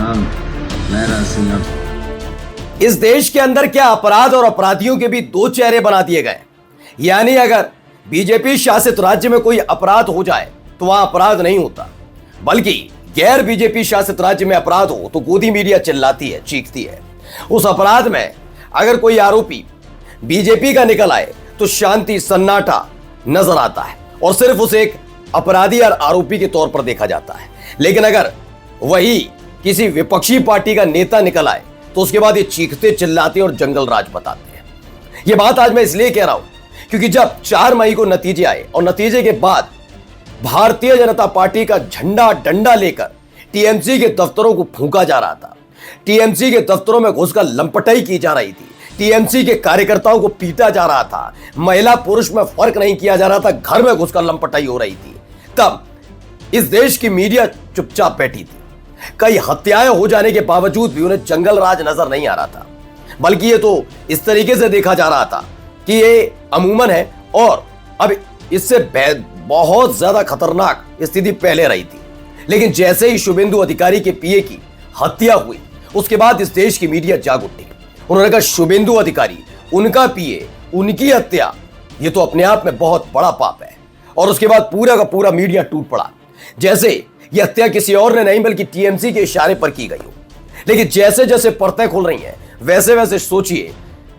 प्रणाम। मैं राज सिंह। इस देश के अंदर क्या अपराध और अपराधियों के भी दो चेहरे बना दिए गए। यानी अगर बीजेपी शासित राज्य में कोई अपराध हो जाए तो वहां अपराध नहीं होता, बल्कि गैर बीजेपी शासित राज्य में अपराध हो तो गोदी मीडिया चिल्लाती है, चीखती है। उस अपराध में अगर कोई आरोपी बीजेपी का निकल आए तो शांति सन्नाटा नजर आता है और सिर्फ उसे एक अपराधी और आरोपी के तौर पर देखा जाता है। लेकिन अगर वही किसी विपक्षी पार्टी का नेता निकल आए तो उसके बाद ये चीखते चिल्लाते और जंगल राज बताते हैं। ये बात आज मैं इसलिए कह रहा हूं क्योंकि जब 4 मई को नतीजे आए और नतीजे के बाद भारतीय जनता पार्टी का झंडा डंडा लेकर टीएमसी के दफ्तरों को फूंका जा रहा था, टीएमसी के दफ्तरों में घुसकर लंपटाई की जा रही थी, टीएमसी के कार्यकर्ताओं को पीटा जा रहा था, महिला पुरुष में फर्क नहीं किया जा रहा था, घर में घुसकर लंपटाई हो रही थी, तब इस देश की मीडिया चुपचाप बैठी थी। कई हत्याएं हो जाने के बावजूद भी उन्हें जंगल राज नजर नहीं आ रहा था, बल्कि ये तो इस तरीके से देखा जा रहा था कि ये अमूमन है और अब इससे बहुत ज्यादा खतरनाक स्थिति पहले रही थी। लेकिन जैसे ही शुभेंदु अधिकारी के पीए की हत्या हुई उसके बाद इस देश की मीडिया जाग उठी। उन्होंने कहा शुभेंदु अधिकारी, उनका पीए, उनकी हत्या, ये तो अपने आप में बहुत बड़ा पाप है। और उसके बाद पूरा का पूरा मीडिया टूट पड़ा, जैसे यह हत्या किसी और ने नहीं बल्कि टीएमसी के इशारे पर की गई हो। लेकिन जैसे जैसे परतें खुल रही हैं वैसे वैसे सोचिए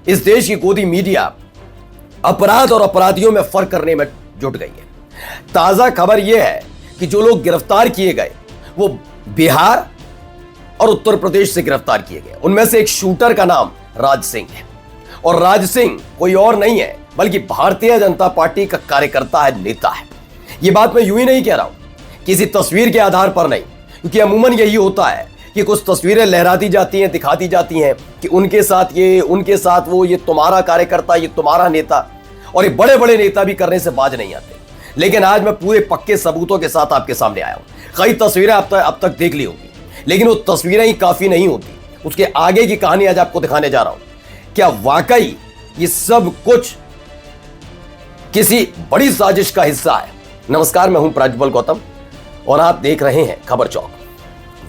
इस देश की गोदी मीडिया अपराध और अपराधियों में फर्क करने में जुट गई है। ताजा खबर यह है कि जो लोग गिरफ्तार किए गए वो बिहार और उत्तर प्रदेश से गिरफ्तार किए गए। उनमें से एक शूटर का नाम राज सिंह है और राज सिंह कोई और नहीं है बल्कि भारतीय जनता पार्टी का कार्यकर्ता है, नेता है। यह बात मैं यूं ही नहीं कह रहा हूं, किसी तस्वीर के आधार पर नहीं, क्योंकि अमूमन यही होता है कि कुछ तस्वीरें लहरा दी जाती हैं, दिखा दी जाती हैं कि उनके साथ ये, उनके साथ वो, ये तुम्हारा कार्यकर्ता, ये तुम्हारा नेता, और ये बड़े बड़े नेता भी करने से बाज नहीं आते। लेकिन आज मैं पूरे पक्के सबूतों के साथ आपके सामने आया हूं। कई तस्वीरें अब तक देख ली होगी, लेकिन वो तस्वीरें ही काफी नहीं होती, उसके आगे की कहानी आज आपको दिखाने जा रहा हूं। क्या वाकई ये सब कुछ किसी बड़ी साजिश का हिस्सा है? नमस्कार, मैं हूं प्रज्वल गौतम और आप देख रहे हैं खबर चौक।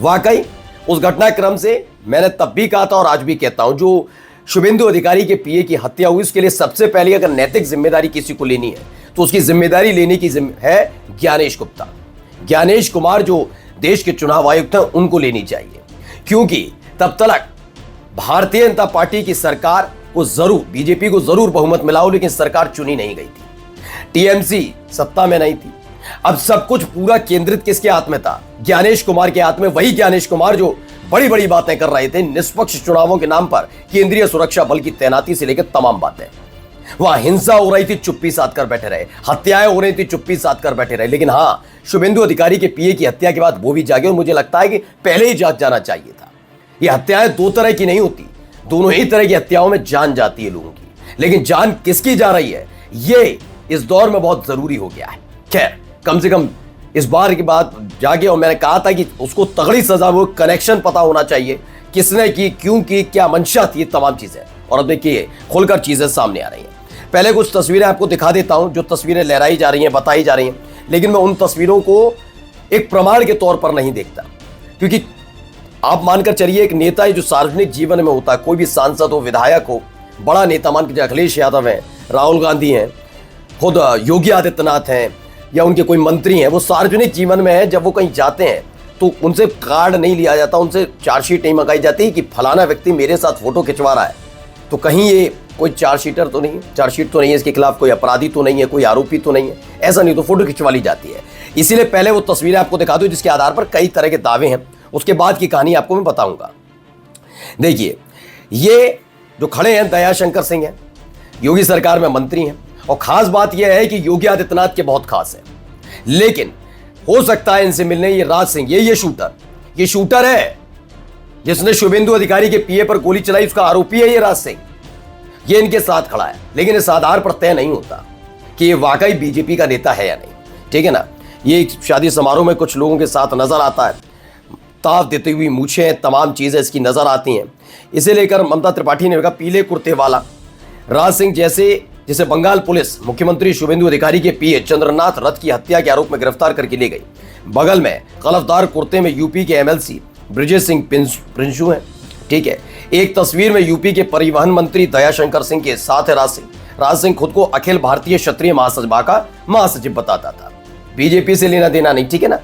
वाकई उस घटनाक्रम से मैंने तब भी कहा था और आज भी कहता हूं, जो शुभेंदु अधिकारी के पीए की हत्या हुई उसके लिए सबसे पहले अगर नैतिक जिम्मेदारी किसी को लेनी है तो उसकी जिम्मेदारी लेने की है ज्ञानेश गुप्ता, ज्ञानेश कुमार, जो देश के चुनाव आयुक्त हैं, उनको लेनी चाहिए। क्योंकि तब तक भारतीय जनता पार्टी की सरकार को जरूर, बीजेपी को जरूर बहुमत मिला हो, लेकिन सरकार चुनी नहीं गई थी, टीएमसी सत्ता में नहीं थी। अब सब कुछ पूरा केंद्रित किसके हाथ में था? ज्ञानेश कुमार के हाथ में। वही ज्ञानेश कुमार जो बड़ी बड़ी बातें कर रहे थे निष्पक्ष चुनावों के नाम पर, केंद्रीय सुरक्षा बल की तैनाती से लेकर तमाम बातें। वहां हिंसा हो रही थी, चुप्पी साध कर बैठे रहे, हत्याएं हो रही थी, चुप्पी साध कर बैठे रहे। लेकिन हां, शुभेंदु अधिकारी के पीए की हत्या के बाद वो भी जागे और मुझे लगता है कि पहले ही जाग जाना चाहिए था। ये हत्याएं दो तरह की नहीं होती, दोनों ही तरह की हत्याओं में जान जाती है लोगों की, लेकिन जान किसकी जा रही है ये इस दौर में बहुत जरूरी हो गया है। खैर, कम से कम इस बार की बात जागे और मैंने कहा था कि उसको तगड़ी सजा, वो कनेक्शन पता होना चाहिए, किसने की, क्यों की, क्या मंशा थी, तमाम चीजें। और अब देखिए खुलकर चीजें सामने आ रही हैं। पहले कुछ तस्वीरें आपको दिखा देता हूं, जो तस्वीरें लहराई जा रही हैं, बताई जा रही हैं, लेकिन मैं उन तस्वीरों को एक प्रमाण के तौर पर नहीं देखता, क्योंकि आप मानकर चलिए एक नेता है जो सार्वजनिक जीवन में होता है, कोई भी सांसद हो, विधायक हो, बड़ा नेता मान के अखिलेश यादव हैं, राहुल गांधी हैं, खुद योगी आदित्यनाथ हैं, या उनके कोई मंत्री हैं, वो सार्वजनिक जीवन में है। जब वो कहीं जाते हैं तो उनसे कार्ड नहीं लिया जाता, उनसे चार्जशीट नहीं मंगाई जाती कि फलाना व्यक्ति मेरे साथ फोटो खिंचवा रहा है, तो कहीं ये कोई चार्जशीटर तो नहीं है, चार्जशीट तो नहीं है, इसके खिलाफ कोई अपराधी तो नहीं है, कोई आरोपी तो नहीं है, ऐसा नहीं, तो फोटो खिंचवा ली जाती है। इसीलिए पहले वो तस्वीरें आपको दिखा दूं जिसके आधार पर कई तरह के दावे हैं, उसके बाद की कहानी आपको मैं बताऊंगा। देखिए, ये जो खड़े हैं दयाशंकर सिंह हैं, योगी सरकार में मंत्री हैं, और खास बात यह है कि योगी आदित्यनाथ के बहुत खास है। लेकिन हो सकता है इनसे मिलने ये राज सिंह, ये शूटर है जिसने शुभेंदु अधिकारी के पीए पर गोली चलाई, उसका आरोपी है ये राज सिंह, ये इनके साथ खड़ा है। लेकिन इस आधार पर तय नहीं होता कि ये वाकई बीजेपी का नेता है या नहीं, ठीक है ना। ये शादी समारोह में कुछ लोगों के साथ नजर आता है, ताव देती हुई मूछें, तमाम चीजें इसकी नजर आती हैं। इसे लेकर ममता त्रिपाठी ने कहा पीले कुर्ते वाला राज सिंह जिसे बंगाल पुलिस मुख्यमंत्री शुभेंदु अधिकारी के पीए चंद्रनाथ रथ की हत्या के आरोप में गिरफ्तार करके ले गई। बगल में कलफदार कुर्ते में यूपी के एमएलसी ब्रजेश सिंह प्रिंसू हैं। ठीक है, एक तस्वीर में यूपी के परिवहन मंत्री दयाशंकर सिंह के साथ है राज सिंह। राज सिंह खुद को अखिल भारतीय क्षत्रिय महासभा का महासचिव बताता था, बीजेपी से लेना देना नहीं। ठीक है ना।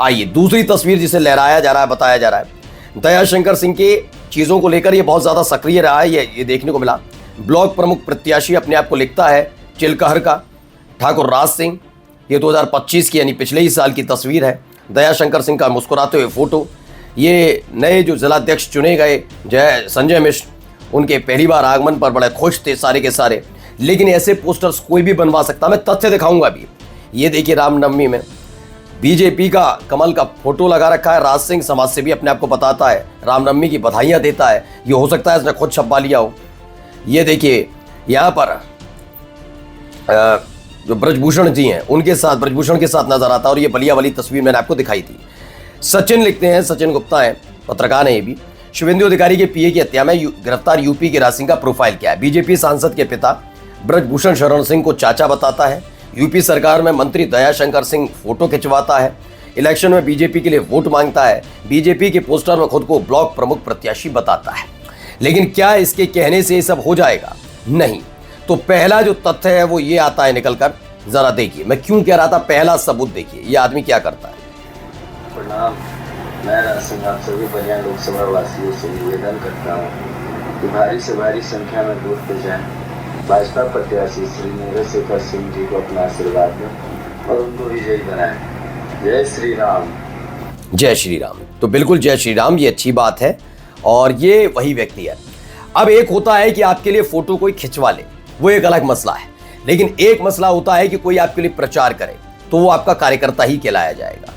आइए दूसरी तस्वीर जिसे लहराया जा रहा है, बताया जा रहा है, दयाशंकर सिंह के चीजों को लेकर ये बहुत ज्यादा सक्रिय रहा है, ये देखने को मिला। ब्लॉक प्रमुख प्रत्याशी अपने आप को लिखता है चिलकहर का ठाकुर राज सिंह। ये 2025 की यानी पिछले ही साल की तस्वीर है। दयाशंकर सिंह का मुस्कुराते हुए फोटो। ये नए जो जिलाध्यक्ष चुने गए संजय मिश्र, उनके पहली बार आगमन पर बड़े खुश थे सारे के सारे। लेकिन ऐसे पोस्टर्स कोई भी बनवा सकता, मैं तथ्य दिखाऊंगा अभी। ये देखिए रामनवमी में बीजेपी का कमल का फोटो लगा रखा है। राज सिंह समाज से भी अपने आप को बताता है, रामनवमी की बधाइयां देता है। ये हो सकता है इसने खुद छपवा लिया हो। ये देखिए यहाँ पर जो ब्रजभूषण जी हैं उनके साथ, ब्रजभूषण के साथ नजर आता है। और ये बलिया वाली तस्वीर मैंने आपको दिखाई थी। सचिन लिखते हैं, सचिन गुप्ता है, पत्रकार है ये भी। शुभेंदु अधिकारी के पीए की हत्या में गिरफ्तार यूपी के राज सिंह का प्रोफाइल क्या है? बीजेपी सांसद के पिता ब्रजभूषण शरण सिंह को चाचा बताता है। यूपी सरकार में मंत्री दयाशंकर सिंह फोटो खिंचवाता है। इलेक्शन में बीजेपी के लिए वोट मांगता है। बीजेपी के पोस्टर में खुद को ब्लॉक प्रमुख प्रत्याशी बताता है। लेकिन क्या इसके कहने से ये सब हो जाएगा? नहीं। तो पहला जो तथ्य है वो ये आता है निकलकर, जरा देखिए। मैं क्यों कह रहा था पहला सबूत देखिए, ये आदमी क्या करता है। प्रणाम, मैं राज सिंह आप सभी बलिया लोकसभा वासियों से निवेदन करता हूँ कि भारी से भारी संख्या में वोट पे जाएं। भाजपा प्रत्याशी श्री नीरज शेखर सिंह जी को अपना आशीर्वाद दें और उनको विजयी बनाएं। जय श्री राम। जय श्री राम। तो बिल्कुल जय श्री राम, ये अच्छी बात है और ये वही व्यक्ति है। अब एक होता है कि आपके लिए फोटो कोई खिंचवा ले, वो एक अलग मसला है। लेकिन एक मसला होता है कि कोई आपके लिए प्रचार करे, तो वो आपका कार्यकर्ता ही कहलाया जाएगा।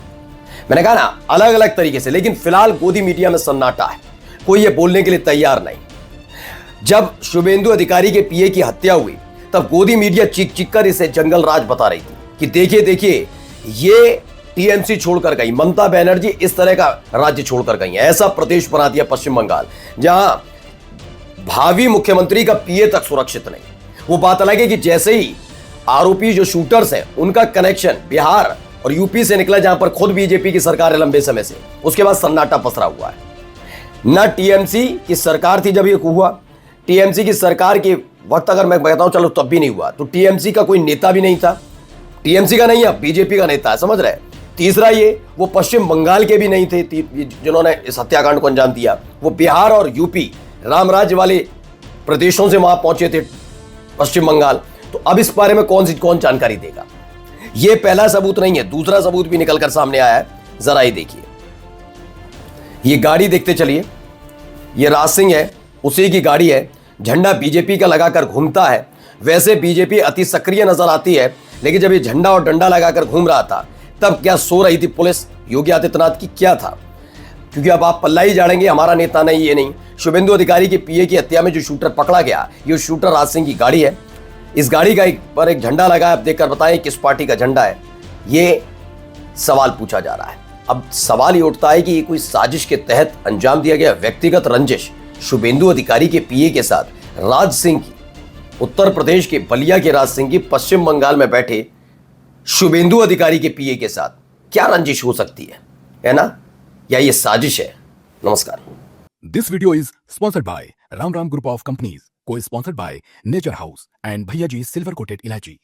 मैंने कहा ना, अलग अलग तरीके से। लेकिन फिलहाल गोदी मीडिया में सन्नाटा है, कोई ये बोलने के लिए तैयार नहीं। जब शुभेंदु अधिकारी के पीए की हत्या हुई तब गोदी मीडिया चीख चीख कर इसे जंगल राज बता रही थी कि देखिए देखिए ये टीएमसी छोड़कर गई, ममता बनर्जी इस तरह का राज्य छोड़कर गई है। ऐसा प्रदेश बना दिया पश्चिम बंगाल, जहां भावी मुख्यमंत्री का पीए तक सुरक्षित नहीं। वो बात अलग है कि जैसे ही आरोपी जो शूटर्स हैं उनका कनेक्शन बिहार और यूपी से निकला, जहां पर खुद बीजेपी की सरकार है लंबे समय से, उसके बाद सन्नाटा पसरा हुआ है। न टीएमसी की सरकार थी जब ये हुआ, टीएमसी की सरकार के वक्त अगर मैं बताऊं चलो तब भी नहीं हुआ, तो टीएमसी का कोई नेता भी नहीं था। टीएमसी का नहीं है, बीजेपी का नेता है, समझ रहे। तीसरा ये वो पश्चिम बंगाल के भी नहीं थे जिन्होंने इस हत्याकांड को अंजाम दिया। वो बिहार और यूपी राम राज्य वाले प्रदेशों से वहां पहुंचे थे, पश्चिम बंगाल। तो अब इस बारे में कौन जानकारी देगा? ये पहला सबूत नहीं है, दूसरा सबूत भी निकलकर सामने आया है। जरा ये देखिए, ये गाड़ी देखते चलिए। ये राज सिंह है, उसी की गाड़ी है। झंडा बीजेपी का लगाकर घूमता है। वैसे बीजेपी अति सक्रिय नजर आती है, लेकिन जब ये झंडा और डंडा लगाकर घूम रहा था तब क्या सो रही थी पुलिस योगी आदित्यनाथ की? क्या था? क्योंकि अब आप पल्ला ही झाड़ेंगे, हमारा नेता नहीं, ये नहीं। शुभेंदु अधिकारी की पीए की हत्या में जो शूटर पकड़ा गया, ये शूटर राज सिंह की गाड़ी है। इस गाड़ी का पर एक झंडा लगा है। अब देखकर बताएं किस पार्टी का झंडा है। ये सवाल पूछा जा रहा है। अब सवाल ये उठता है कि ये कोई साजिश के तहत अंजाम दिया गया व्यक्तिगत रंजिश शुभेंदु अधिकारी के पीए के साथ राज सिंह की, उत्तर प्रदेश के बलिया के राज सिंह की पश्चिम बंगाल में बैठे शुभेंदु अधिकारी के पीए के साथ क्या रंजिश हो सकती है ना? या ये साजिश है? नमस्कार। This video is sponsored by Ram Ram Group of Companies, co-sponsored by Nature House and Bhaiya Ji Silver Coated Ilachi.